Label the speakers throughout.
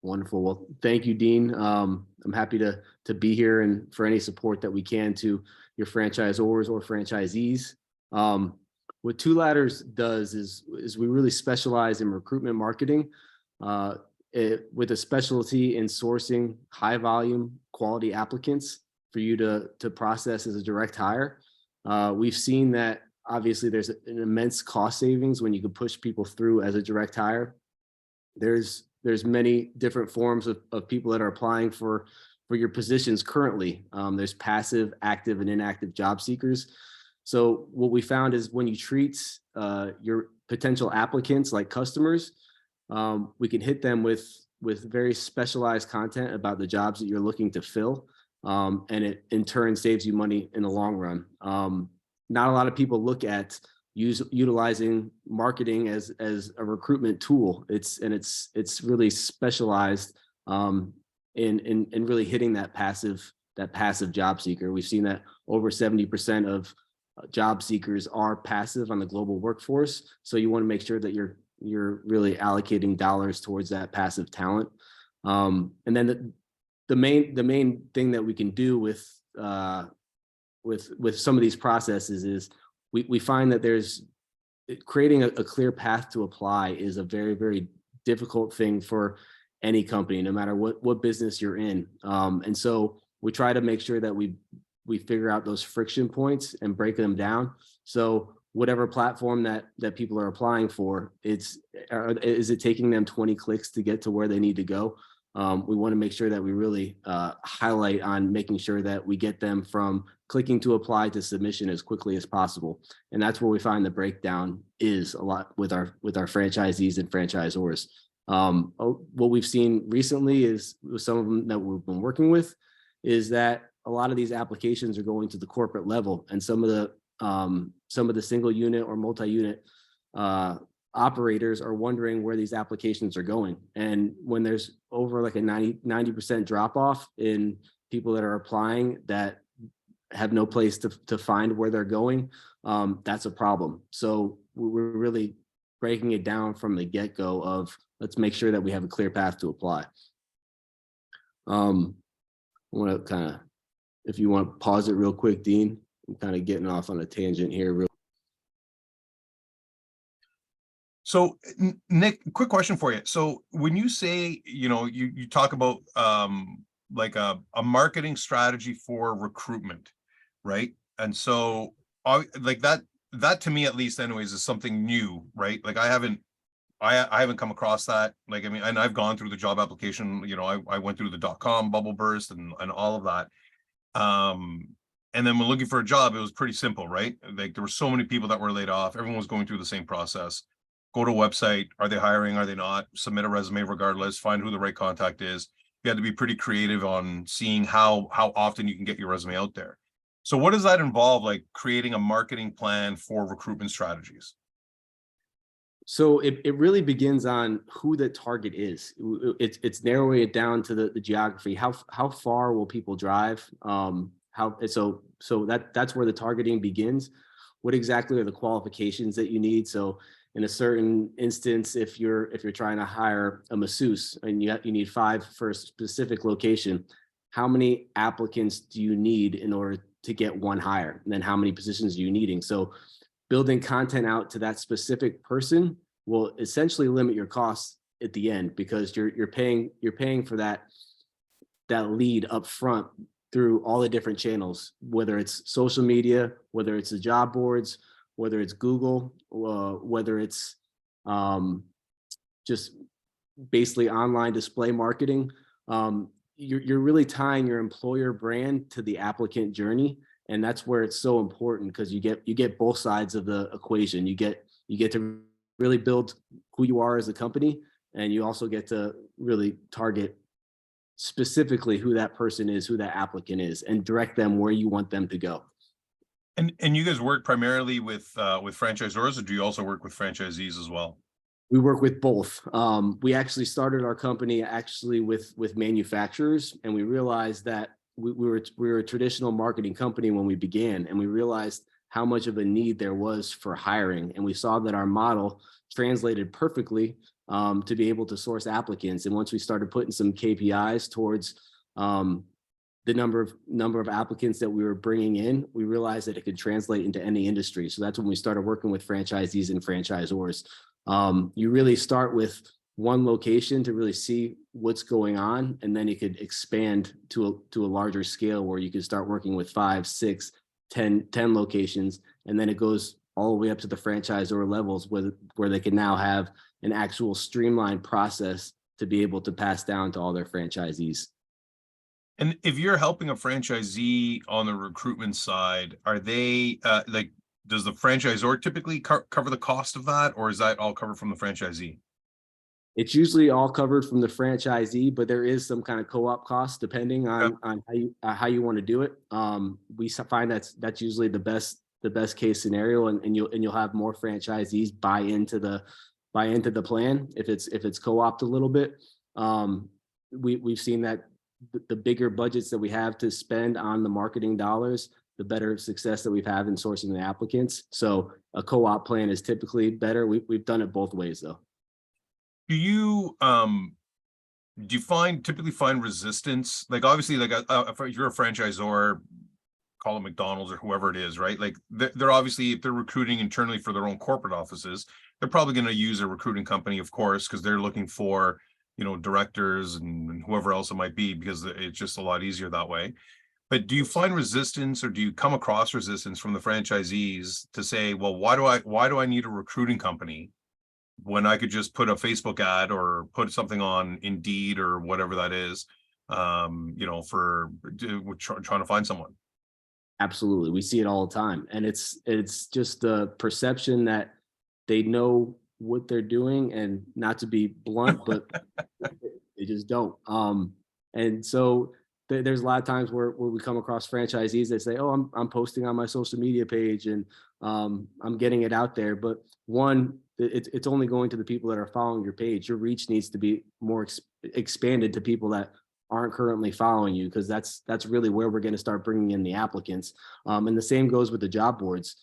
Speaker 1: Wonderful. Well, thank you, Dean. I'm happy to be here and for any support that we can to your franchisors or franchisees. What Two Ladders does is we really specialize in recruitment marketing with a specialty in sourcing high volume quality applicants for you to process as a direct hire. We've seen that obviously there's an immense cost savings when you can push people through as a direct hire. There's many different forms of people that are applying for your positions currently. There's passive, active, and inactive job seekers. So what we found is when you treat your potential applicants like customers, we can hit them with very specialized content about the jobs that you're looking to fill, and it in turn saves you money in the long run. Not a lot of people look at utilizing marketing as a recruitment tool. It's really specialized in really hitting that passive job seeker. We've seen that over 70% of job seekers are passive on the global workforce. So you want to make sure that you're really allocating dollars towards that passive talent. And then the main thing that we can do with some of these processes is we find that there's creating a clear path to apply is a very, very difficult thing for any company, no matter what business you're in. And so we try to make sure that we figure out those friction points and break them down. So whatever platform that people are applying for, is it taking them 20 clicks to get to where they need to go? We want to make sure that we really highlight on making sure that we get them from clicking to apply to submission as quickly as possible. And that's where we find the breakdown is a lot with our franchisees and franchisors. What we've seen recently is with some of them that we've been working with is that a lot of these applications are going to the corporate level, and some of the single unit or multi-unit operators are wondering where these applications are going. And when there's over like a 90% drop off in people that are applying that have no place to find where they're going, that's a problem. So we're really breaking it down from the get-go of let's make sure that we have a clear path to apply. I want to kind of, if you want to pause it real quick, Dean, I'm kind of getting off on a tangent here.
Speaker 2: So Nick, quick question for you. So when you say, you talk about like a marketing strategy for recruitment, right? And so like that to me, at least anyways, is something new, right? Like I haven't come across that. Like, I mean, and I've gone through the job application, I went through the .com bubble burst and all of that. And then when looking for a job, it was pretty simple, right? Like there were so many people that were laid off. Everyone was going through the same process. Go to a website. Are they hiring? Are they not? Submit a resume regardless. Find who the right contact is. You had to be pretty creative on seeing how often you can get your resume out there. So what does that involve, like creating a marketing plan for recruitment strategies?
Speaker 1: So it really begins on who the target is. It's narrowing it down to the geography. How far will people drive? So that's where the targeting begins. What exactly are the qualifications that you need? So in a certain instance, if you're trying to hire a masseuse and you need 5 for a specific location, how many applicants do you need in order to get one hire? And then how many positions are you needing? So building content out to that specific person will essentially limit your costs at the end, because you're paying for that lead up front through all the different channels, whether it's social media, whether it's the job boards, whether it's Google, whether it's just basically online display marketing. You're really tying your employer brand to the applicant journey. And that's where it's so important, because you get both sides of the equation. You get to really build who you are as a company, and you also get to really target specifically who that person is, who that applicant is, and direct them where you want them to go.
Speaker 2: And you guys work primarily with franchisors, or do you also work with franchisees as well?
Speaker 1: We work with both. We actually started our company with manufacturers, and we realized that we were a traditional marketing company when we began, and we realized how much of a need there was for hiring. And we saw that our model translated perfectly to be able to source applicants. And once we started putting some KPIs towards the number of applicants that we were bringing in, we realized that it could translate into any industry. So that's when we started working with franchisees and franchisors. You really start with one location to really see what's going on, and then you could expand to a larger scale where you can start working with 5, 6, 10 locations, and then it goes all the way up to the franchisor levels where they can now have an actual streamlined process to be able to pass down to all their franchisees.
Speaker 2: And if you're helping a franchisee on the recruitment side, are they like, does the franchisor typically cover the cost of that, or is that all covered from the franchisee?
Speaker 1: It's usually all covered from the franchisee, but there is some kind of co-op cost depending on how you want to do it. We find that's usually the best case scenario, and you'll have more franchisees buy into the plan if it's co-opted a little bit. We've seen that the bigger budgets that we have to spend on the marketing dollars, the better success that we've had in sourcing the applicants. So a co-op plan is typically better. We've done it both ways though.
Speaker 2: Do you typically find resistance? Like, obviously, like if you're a franchisor, call it McDonald's or whoever it is, right? Like they're obviously, if they're recruiting internally for their own corporate offices, they're probably going to use a recruiting company, of course, because they're looking for, directors and whoever else it might be, because it's just a lot easier that way. But do you find resistance, or do you come across resistance from the franchisees to say, well, why do I need a recruiting company when I could just put a Facebook ad or put something on Indeed or whatever that is, for trying to find someone?
Speaker 1: Absolutely. We see it all the time. And it's just the perception that they know what they're doing, and not to be blunt, but they just don't. And so there's a lot of times where we come across franchisees that say, oh, I'm posting on my social media page, and I'm getting it out there. But one, it's only going to the people that are following your page. Your reach needs to be more expanded to people that aren't currently following you, because that's really where we're going to start bringing in the applicants. And the same goes with the job boards.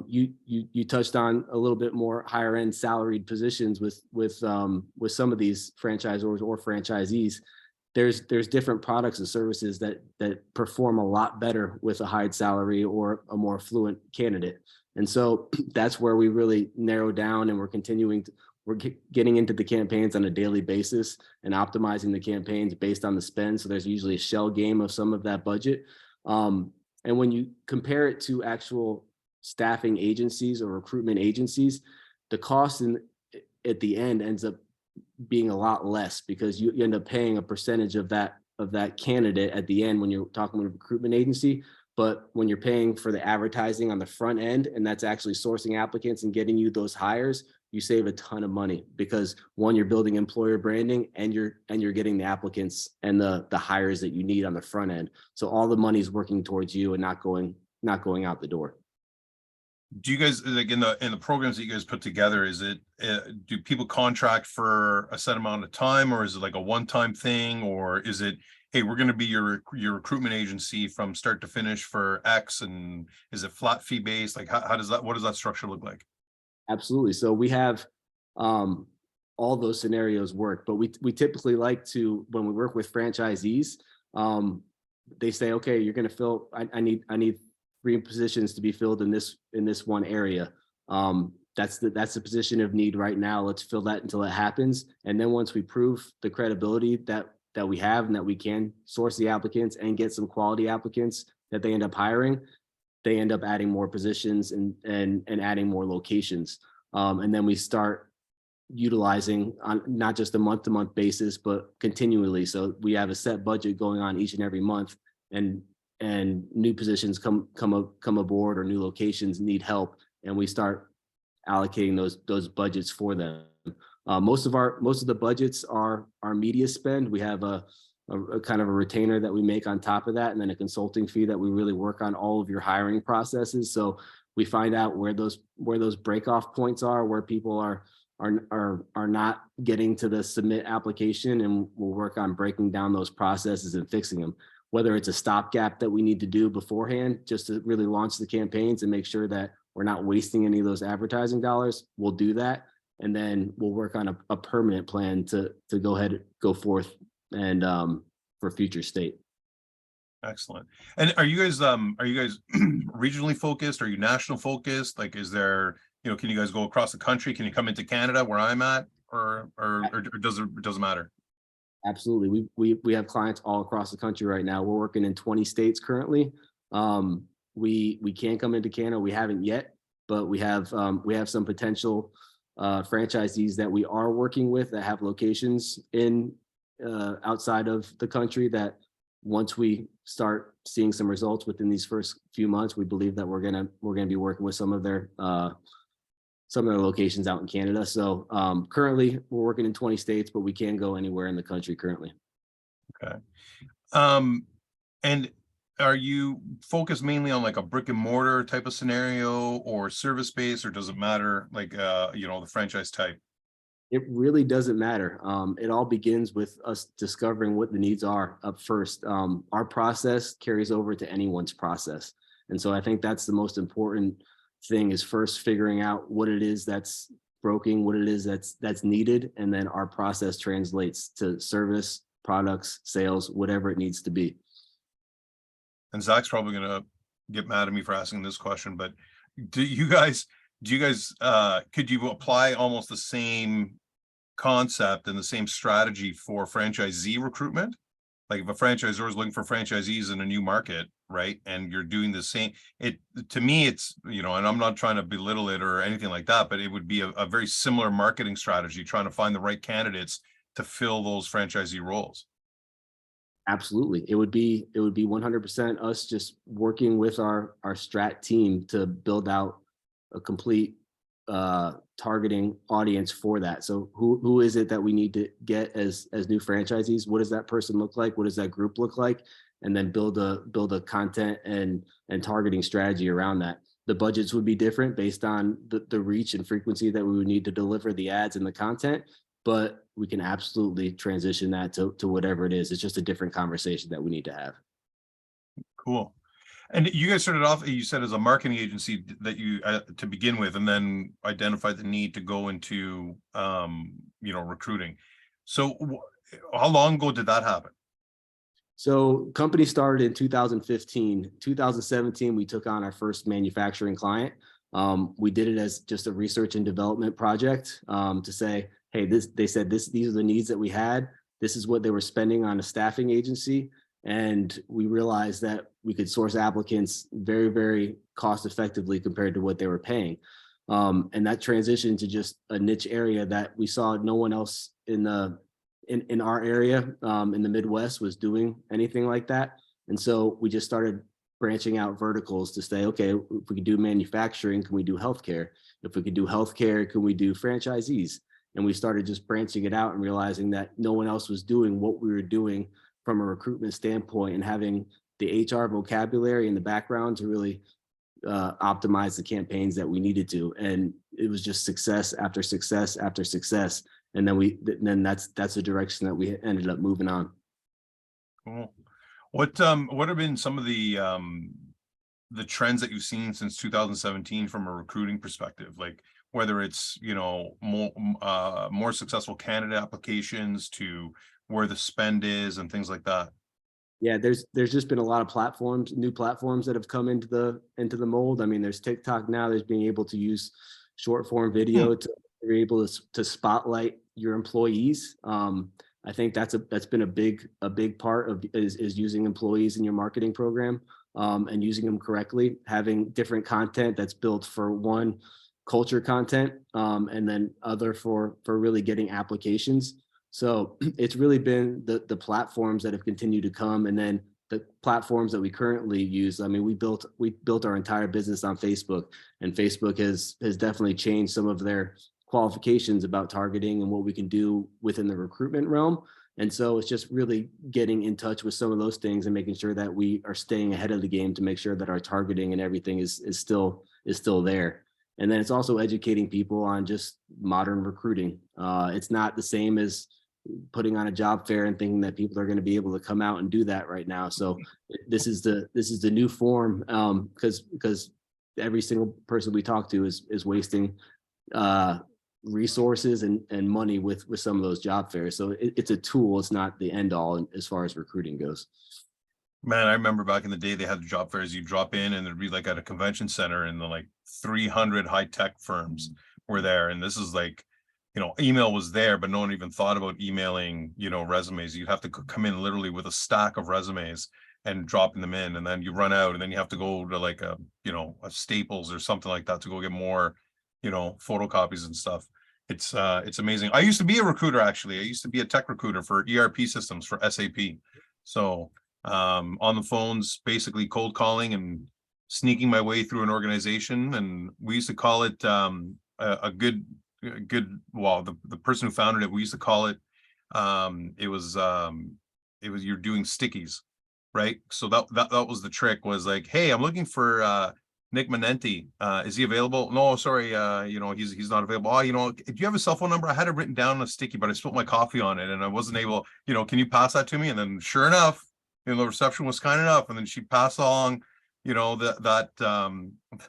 Speaker 1: You touched on a little bit more higher end salaried positions with some of these franchisors or franchisees. There's different products and services that perform a lot better with a high salary or a more fluent candidate. And so that's where we really narrow down, and we're getting into the campaigns on a daily basis and optimizing the campaigns based on the spend. So there's usually a shell game of some of that budget. And when you compare it to actual staffing agencies or recruitment agencies, the cost at the end ends up being a lot less, because you end up paying a percentage of that candidate at the end when you're talking with a recruitment agency. But when you're paying for the advertising on the front end, and that's actually sourcing applicants and getting you those hires, you save a ton of money, because one, you're building employer branding, and you're getting the applicants and the hires that you need on the front end. So all the money is working towards you and not going out the door.
Speaker 2: Do you guys, like, in the programs that you guys put together, is it do people contract for a set amount of time, or is it like a one-time thing, or is it, hey, we're going to be your recruitment agency from start to finish for X, and is it flat fee based? Like, what does that structure look like?
Speaker 1: Absolutely. So we have all those scenarios work, but we typically like to, when we work with franchisees, they say, okay, you're going to fill, I need 3 positions to be filled in this one area. That's the position of need right now. Let's fill that until it happens. And then once we prove the credibility that we have, and that we can source the applicants and get some quality applicants that they end up hiring, they end up adding more positions and adding more locations. And then we start utilizing on not just a month-to-month basis, but continually. So we have a set budget going on each and every month, and new positions come aboard, or new locations need help, and we start allocating those budgets for them. Most of the budgets are our media spend. We have a kind of a retainer that we make on top of that, and then a consulting fee that we really work on all of your hiring processes. So we find out where those break off points are, where people are not getting to the submit application, and we'll work on breaking down those processes and fixing them. Whether it's a stopgap that we need to do beforehand just to really launch the campaigns and make sure that we're not wasting any of those advertising dollars, we'll do that. and then we'll work on a permanent plan to go forth and for future state.
Speaker 2: Excellent. And are you guys regionally focused? Are you national focused? Like, is there, can you guys go across the country? Can you come into Canada where I'm at, or doesn't matter?
Speaker 1: Absolutely. We have clients all across the country right now. We're working in 20 states currently. We can come into Canada. We haven't yet, but we have some potential franchisees that we are working with that have locations in outside of the country, that once we start seeing some results within these first few months, we believe that we're gonna be working with some of their locations out in Canada. So currently we're working in 20 states, but we can go anywhere in the country currently.
Speaker 2: Okay. And are you focused mainly on like a brick and mortar type of scenario or service based, or does it matter, like the franchise type?
Speaker 1: It really doesn't matter. It all begins with us discovering what the needs are up first. Our process carries over to anyone's process. And so I think that's the most important thing, is first figuring out what it is that's broken, what it is that's needed. And then our process translates to service, products, sales, whatever it needs to be.
Speaker 2: And Zach's probably going to get mad at me for asking this question, but do you guys could you apply almost the same concept and the same strategy for franchisee recruitment? Like, if a franchisor is looking for franchisees in a new market, right, and you're doing the same, to me it's, and I'm not trying to belittle it or anything like that, but it would be a very similar marketing strategy, trying to find the right candidates to fill those franchisee roles.
Speaker 1: Absolutely. It would be 100% us just working with our strat team to build out a complete targeting audience for that. So who is it that we need to get as new franchisees? What does that person look like? What does that group look like? And then build a content and targeting strategy around that. The budgets would be different based on the reach and frequency that we would need to deliver the ads and the content, but we can absolutely transition that to whatever it is. It's just a different conversation that we need to have.
Speaker 2: Cool. And you guys started off, you said, as a marketing agency that you to begin with, and then identified the need to go into recruiting. So how long ago did that happen?
Speaker 1: So company started in 2015. 2017, we took on our first manufacturing client. We did it as just a research and development project to say, hey, these are the needs that we had. This is what they were spending on a staffing agency. And we realized that we could source applicants very, very cost effectively compared to what they were paying. And that transitioned to just a niche area that we saw no one else in our area in the Midwest was doing anything like that. And so we just started branching out verticals to say, okay, if we could do manufacturing, can we do healthcare? If we could do healthcare, can we do franchisees? And we started just branching it out and realizing that no one else was doing what we were doing from a recruitment standpoint, and having the HR vocabulary in the background to really optimize the campaigns that we needed to. And it was just success after success after success. And then that's the direction that we ended up moving on.
Speaker 2: Cool. What have been some of the trends that you've seen since 2017 from a recruiting perspective? Like, whether it's, more successful candidate applications to where the spend is and things like that.
Speaker 1: Yeah, there's just been a lot of new platforms that have come into the mold. I mean, there's TikTok now. There's being able to use short form video to be able to spotlight your employees. I think that's been a big part of is using employees in your marketing program and using them correctly, having different content that's built for one, culture content, and then other for really getting applications. So it's really been the platforms that have continued to come, and then the platforms that we currently use. I mean, we built our entire business on Facebook, and Facebook has definitely changed some of their qualifications about targeting and what we can do within the recruitment realm. And so it's just really getting in touch with some of those things and making sure that we are staying ahead of the game to make sure that our targeting and everything is still there. And then it's also educating people on just modern recruiting. It's not the same as putting on a job fair and thinking that people are going to be able to come out and do that right now. So this is the new form, because every single person we talk to is wasting resources and money with some of those job fairs. So it's a tool. It's not the end all as far as recruiting goes.
Speaker 2: Man, I remember back in the day, they had the job fairs. You drop in and it'd be like at a convention center, and the like 300 high tech firms were there. And this is like, email was there, but no one even thought about emailing, resumes. You have to come in literally with a stack of resumes and dropping them in, and then you run out, and then you have to go to like a Staples or something like that to go get more, photocopies and stuff. It's amazing. I used to be a recruiter, actually. I used to be a tech recruiter for ERP systems for SAP. So on the phones, basically cold calling and sneaking my way through an organization. And we used to call it a good, well, the person who founded it, we used to call it, it was you're doing stickies, right? So that was the trick, was like, hey, I'm looking for Nick Manenti. Is he available? No, sorry, he's not available. Oh, do you have a cell phone number? I had it written down on a sticky, but I spilled my coffee on it and I wasn't able, can you pass that to me? And then sure enough, the reception was kind enough, and then she passed along, that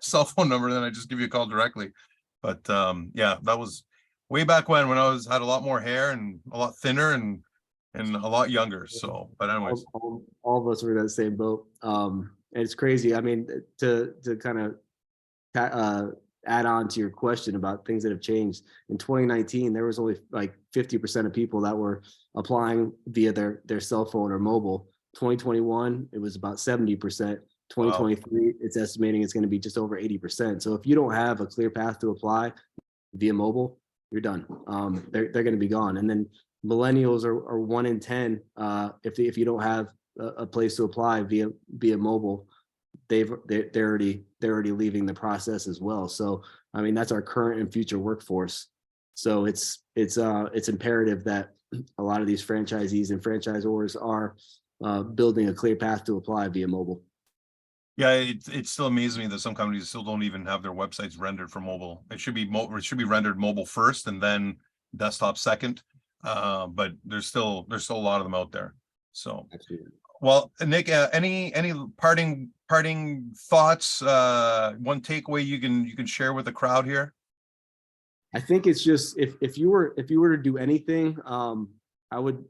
Speaker 2: cell phone number, and then I just give you a call directly. But yeah, that was way back when I had a lot more hair and a lot thinner and a lot younger. So, but anyways,
Speaker 1: all of us were in that same boat. And it's crazy. I mean, to kind of add on to your question about things that have changed. In 2019, there was only like 50% of people that were applying via their cell phone or mobile. 2021, it was about 70%. 2023, it's estimating it's going to be just over 80%. So if you don't have a clear path to apply via mobile, you're done. They're going to be gone. And then millennials are 1 in 10. If you don't have a place to apply via mobile, they're already leaving the process as well. So I mean, that's our current and future workforce. So it's imperative that a lot of these franchisees and franchisors are building a clear path to apply via mobile.
Speaker 2: Yeah, it still amazes me that some companies still don't even have their websites rendered for mobile. It should be rendered mobile first and then desktop second. But there's still a lot of them out there. So,
Speaker 1: Absolutely.
Speaker 2: well, Nick, any parting thoughts? One takeaway you can share with the crowd here?
Speaker 1: I think it's just if you were to do anything, I would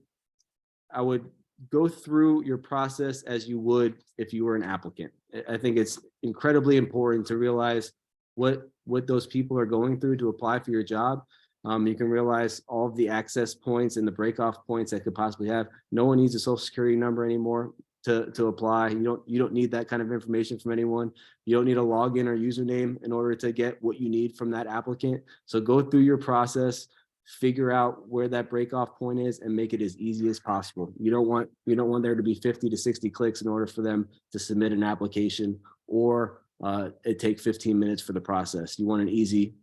Speaker 1: go through your process as you would if you were an applicant. I think it's incredibly important to realize what those people are going through to apply for your job. You can realize all of the access points and the break-off points that could possibly have. No one needs a social security number anymore to apply. You don't need that kind of information from anyone. You don't need a login or username in order to get what you need from that applicant. So go through your process, figure out where that break-off point is, and make it as easy as possible. You don't want there to be 50 to 60 clicks in order for them to submit an application, or it take 15 minutes for the process. You want an easy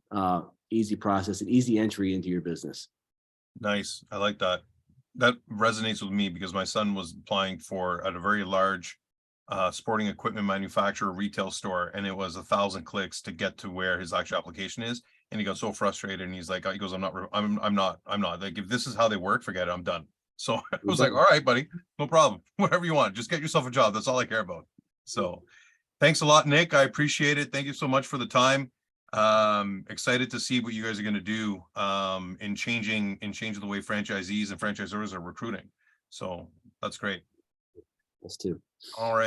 Speaker 1: process, an easy entry into your business.
Speaker 2: Nice. I like that. That resonates with me because my son was applying at a very large sporting equipment manufacturer retail store, and it was 1,000 clicks to get to where his actual application is. And he got so frustrated, and he's like, I'm not like, if this is how they work, forget it, I'm done. So I was like, all right, buddy, no problem. Whatever you want, just get yourself a job. That's all I care about. So thanks a lot, Nick. I appreciate it. Thank you so much for the time. Excited to see what you guys are going to do in changing the way franchisees and franchisors are recruiting. So that's great.
Speaker 1: Us too.
Speaker 2: All right.